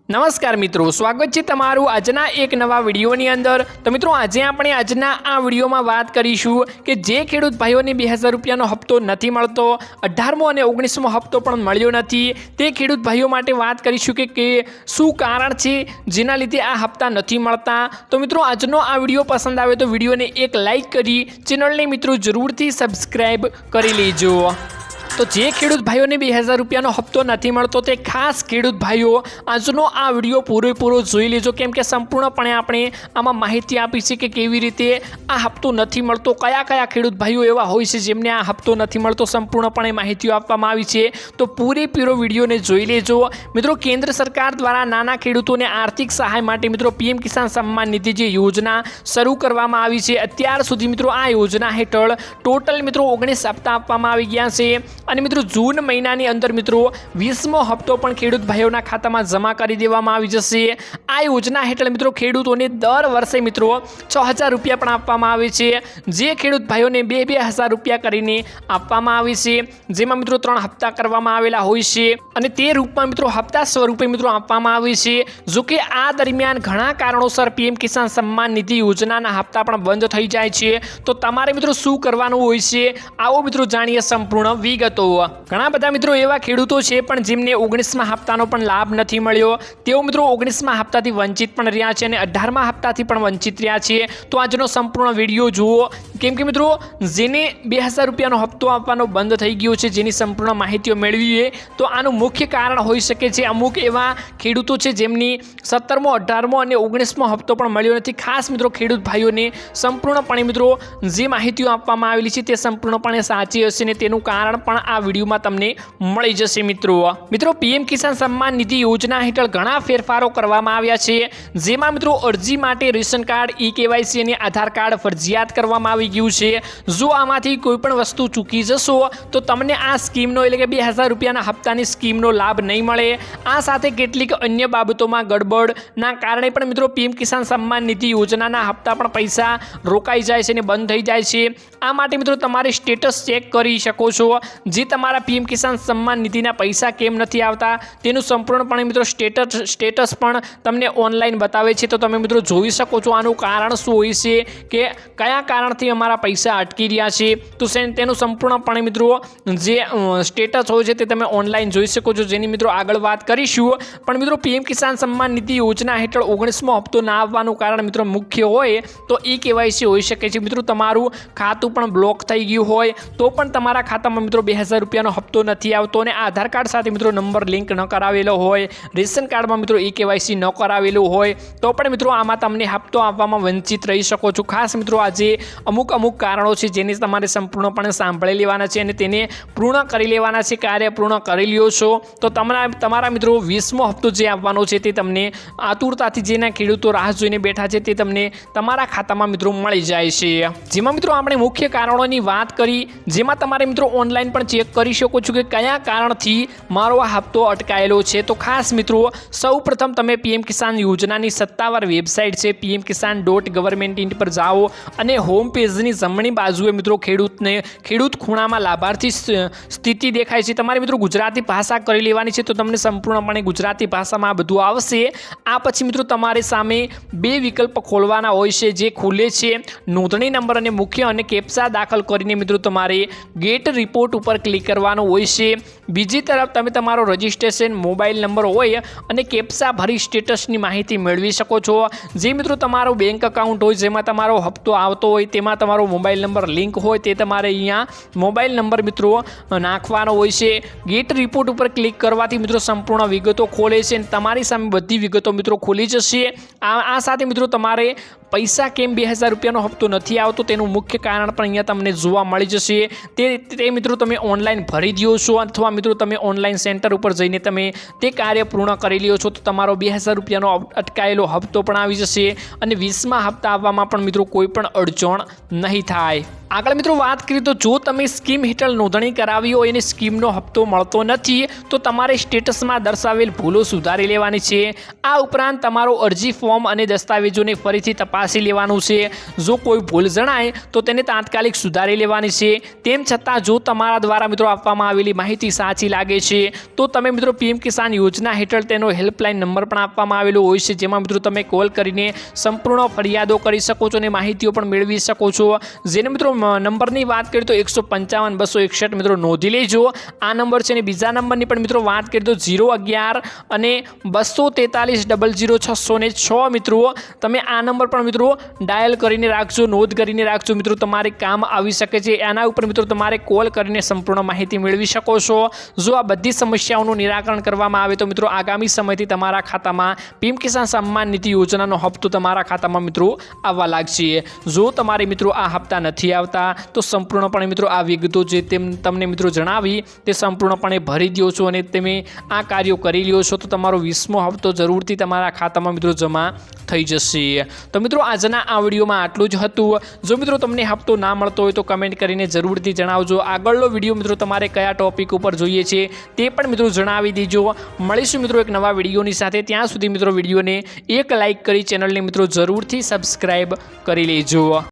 नमस्कार मित्रों, स्वागत है तमारू आजना एक नवा विडियोनी अंदर। तो मित्रों, आज आपणे आजना आ विडियोमां वात करीशुं के जे खेडूत भाईओने 2000 रूपियानो हप्तो नथी मळतो, 18मो अने 19मो हप्तो पण मळ्यो नथी, ते खेडूत भाईओ माटे वात करीशुं के शुं कारण छे जेना लीधे आ हप्ता नथी मळता। तो मित्रों, आजनो आ विडियो पसंद आवे तो विडियोने एक लाइक करी चेनलने मित्रों जरूरथी सब्सक्राइब करी लेजो। तो जे खेडूत भाईओने 2000 रूपियानो हप्तो नथी मळतो ते खास खेडूत भाईओ आजनो आ विडियो पूरेपूरो जोई लेजो, केम के संपूर्णपणे आपणे आमां माहिती आपी छे के केवी रीते आ हप्तो नथी मळतो, कया कया खेडूत भाईओ एवा होय छे जेमने आ हप्तो नथी मळतो, संपूर्णपणे माहिती आपवामां आवी छे। तो पूरेपूरो विडियोने जोई लेजो। मित्रों, केंद्र सरकार द्वारा नाना खेडूतोने आर्थिक सहाय माटे मित्रों पीएम किसान सम्मान निधि जे योजना शरू करवामां आवी छे। अत्यार सुधी मित्रों आ योजना हेठळ टोटल मित्रों 19 हप्ता आपवामां आवी गया छे અને મિત્રો જૂન મહિનાની અંદર મિત્રો 20મો હપ્તો પણ ખેડૂત ભાઈઓના ખાતામાં જમા કરી દેવામાં આવી જશે। આ યોજના હેઠળ મિત્રો ખેડૂતોને દર વર્ષે મિત્રો 6000 રૂપિયા પણ આપવામાં આવે છે, જે ખેડૂત ભાઈઓને 2-2000 રૂપિયા કરીને આપવામાં આવે છે, જેમાં મિત્રો 3 હપ્તા કરવામાં આવેલા હોય છે અને તે રૂપમાં મિત્રો હપ્તા સ્વરૂપે મિત્રો આપવામાં આવે છે। જો કે આ દરમિયાન ઘણા કારણોસર પીએમ કિસાન સન્માન નિધિ યોજનાના હપ્તા પણ બંધ થઈ જાય છે। તો તમારે મિત્રો શું કરવાનું હોય છે, આવો મિત્રો જાણીએ સંપૂર્ણ વિગત। घणा बधा मित्रों एवा खेडूतो छे पण जेमने 19मा हप्तानो पण लाभ नथी मळ्यो, तेओ मित्रों 19मा हप्ताथी वंचित पण रह्या छे अने 18मा हप्ताथी पण वंचित रह्या छे। तो आजनो संपूर्ण विडियो जुओ, केम के मित्रों जेने 2000 रूपियानो हप्तो आपवानो बंध थई गयो छे जेनी संपूर्ण माहितीओ मेळवीए तो आनुं मुख्य कारण होई शके छे। अमुक एवा खेडूतो छे जेमनी 17मो 18मो अने 19मो हप्तो पण मळ्यो नथी। खास मित्रों खेडूत भाईओने संपूर्णपणे मित्रों जे माहितीओ आपवामां आवेली छे ते संपूर्णपणे साची हशे ने तेनुं कारण पण आ विडियो में तमने मळी जशे। मित्रों पीएम किसान सम्मान निधि योजना हेठळ घणा फेरफारो करवामां आव्या छे, जेमां मित्रों अरजी माटे रेशन कार्ड, ई केवायसी अने आधार कार्ड फरजियात करवामां आवी गयुं छे। जो आमांथी कोईपण वस्तु चूकी जशो तो तमने आ स्कीमनो एटले के 2000 रूपियाना हप्तानी स्कीमनो लाभ नहीं मळे। आ साथे केटलीक अन्य बाबतोमां गड़बड़ना कारणे पण मित्रों पीएम किसान सम्मान निधि योजनाना हप्ता पण पैसा रोकाई जाय छे अने बंध थई जाय छे। आ माटे मित्रों तमारे स्टेटस चेक करी शको छो। जे तमारा पीएम किसान सम्मान निधिना पैसा केम नथी आवता तेनुं संपूर्णपणे मित्रों स्टेटस पण तमने ऑनलाइन बतावे छे। तो तमे मित्रों जोई शको छो आनुं कारण शुं होय छे के कया कारणथी अमारा पैसा अटकी रह्या छे। तो तेनुं संपूर्णपणे मित्रों जे स्टेटस होय छे ते तमे ऑनलाइन जोई शको छो, जेनी मित्रों आगळ वात करीशुं। पण मित्रों पीएम किसान सम्मान निधि योजना हेठळ 19मो हप्तो ना आववानुं कारण मित्रों मुख्य होय तो ई केवायसी होई शके छे। मित्रों तमारुं खातुं पण ब्लॉक थई गयुं होय तो पण तमारा खातामां मित्रों 2000 रूपियानो हप्तो नहीं आवतो ने आधार कार्ड साथ मित्रों नंबर लिंक न करावेलो होय, रेशन कार्ड में मित्रों ई केवायसी न करावेलुं होय तो पण मित्रों आमां तमने हप्तो आपवामां वंचित रही शको छो। खास मित्रों आजे अमुक कारणों छे जेने तमारे संपूर्णपणे सांभळी लेवाना छे अने तेने पूर्ण करी लेवाना छे। कार्य पूर्ण करी ल्यो छो तो तमारा मित्रों 20मो हप्तो जे आववानो छे ते तमने आतुरताथी जेना खेडूतो राह जोईने बेठा छे ते तमने तमारा खातामां मित्रों मळी जाय छे। जेमां मित्रों आपणे मुख्य कारणोनी वात करी, जेमां तमारे मित्रों ऑनलाइन पण चेक करी शको छो कि कया कारणथी मारो आ हप्तो अटकायेलो छे। तो खास मित्रों सौ प्रथम तमे पीएम किसान योजनानी सत्तावार वेबसाइट छे pmkisan.government.in पर जाओ अने होम पेजनी जमणी बाजुए मित्रों खेडूत खूणामां लाभार्थी स्थिति देखाय छे। तमारे मित्रों गुजराती भाषा करी लेवानी छे तो तमने संपूर्णपणे गुजराती भाषामां आ बधुं आवशे। आ पछी मित्रों तमारे सामे 2 विकल्प खोलवाना होय छे, जे खुले छे नोंधणी नंबर अने मुख्य अने केप्चा दाखल करीने मित्रों तमारे गेट रिपोर्ट पर क्लिक करवानुं होय छे। बीजी तरफ तमे तमारो रजिस्ट्रेशन मोबाइल नंबर होय अने केप्चा भरी स्टेटसनी माहिती मेळवी शको छो। जे मित्रों तमारो बैंक अकाउंट होय जेमां तमारो हप्तो आवतो होय तेमां तमारो मोबाइल नंबर लिंक होय ते तमारे अहींया मोबाइल नंबर मित्रों नाखवानो होय छे। गेट रिपोर्ट पर क्लिक करवाथी मित्रों संपूर्ण विगतो खोले छे अने तमारी सामे बधी विगतो मित्रों खोली जशे। आ साथे मित्रों तमारे पैसा केम 2000 रूपियानो हप्तो नहीं आवतो तेनुं मुख्य कारण पण अहींया तमने जोवा मळी जशे। ते मित्रों तमे ऑनलाइन भरी दो छो अथवा मित्रों तमे ऑनलाइन सेंटर पर जईने तमे ते कार्य पूर्ण करी ल्यो छो तो तमारो 2000 रूपियानो अटकायेलो हप्तो पण आवी जशे अने 20मा हप्ता आववामां पण मित्रों कोई पण अडचण नहीं थाय। આગળ મિત્રો વાત કરીએ તો જો તમે સ્કીમ હેઠળ નોંધણી કરાવી હોય અને સ્કીમનો હપ્તો મળતો નથી તો તમારે સ્ટેટસમાં દર્શાવેલ ભૂલો સુધારી લેવાની છે। આ ઉપરાંત તમારો અરજી ફોર્મ અને દસ્તાવેજોને ફરીથી તપાસી લેવાનું છે। જો કોઈ ભૂલ જણાય તો તેને તાત્કાલિક સુધારી લેવાની છે। તેમ છતાં જો તમારા દ્વારા મિત્રો આપવામાં આવેલી માહિતી સાચી લાગે છે તો તમે મિત્રો પીએમ કિસાન યોજના હેઠળ તેનો હેલ્પલાઇન નંબર પણ આપવામાં આવેલો હોય છે, જેમાં મિત્રો તમે કોલ કરીને સંપૂર્ણ ફરિયાદો કરી શકો છો અને માહિતીઓ પણ મેળવી શકો છો। જેને મિત્રો નંબરની વાત કરીએ તો 155 261 મિત્રો નોંધી લેજો, આ નંબર છે। અને બીજા નંબરની પણ મિત્રો વાત કરીએ તો 011 અને 243 00 606 મિત્રો તમે આ નંબર પણ મિત્રો ડાયલ કરીને રાખજો, નોંધ કરીને રાખજો મિત્રો, તમારે કામ આવી શકે છે। આના ઉપર મિત્રો તમારે કોલ કરીને સંપૂર્ણ માહિતી મેળવી શકો છો। જો આ બધી સમસ્યાઓનું નિરાકરણ કરવામાં આવે તો મિત્રો આગામી સમયથી તમારા ખાતામાં પીએમ કિસાન સન્માન નિધિ યોજનાનો હપ્તો તમારા ખાતામાં મિત્રો આવવા લાગશે। જો તમારે મિત્રો આ હપ્તા નથી આવતા તો સંપૂર્ણપણે મિત્રો આ વિગતો જે તમને મિત્રો જણાવી તે સંપૂર્ણપણે ભરી દો છો અને તમે આ કાર્યો કરી લ્યો છો તો તમારો 20મો હપ્તો જરૂરથી તમારા ખાતામાં મિત્રો જમા થઈ જશે। તો મિત્રો આજના આ વિડીયોમાં આટલું જ હતું। જો મિત્રો તમને હપ્તો ના મળતો હોય તો કમેન્ટ કરીને જરૂરથી જણાવજો। આગળનો વિડીયો મિત્રો તમારે કયા ટોપિક ઉપર જોઈએ છે તે પણ મિત્રો જણાવી દેજો। મળીશું મિત્રો એક નવા વિડીયોની સાથે, ત્યાં સુધી મિત્રો વિડીયોને એક લાઇક કરી ચેનલને મિત્રો જરૂરથી સબસ્ક્રાઈબ કરી લેજો।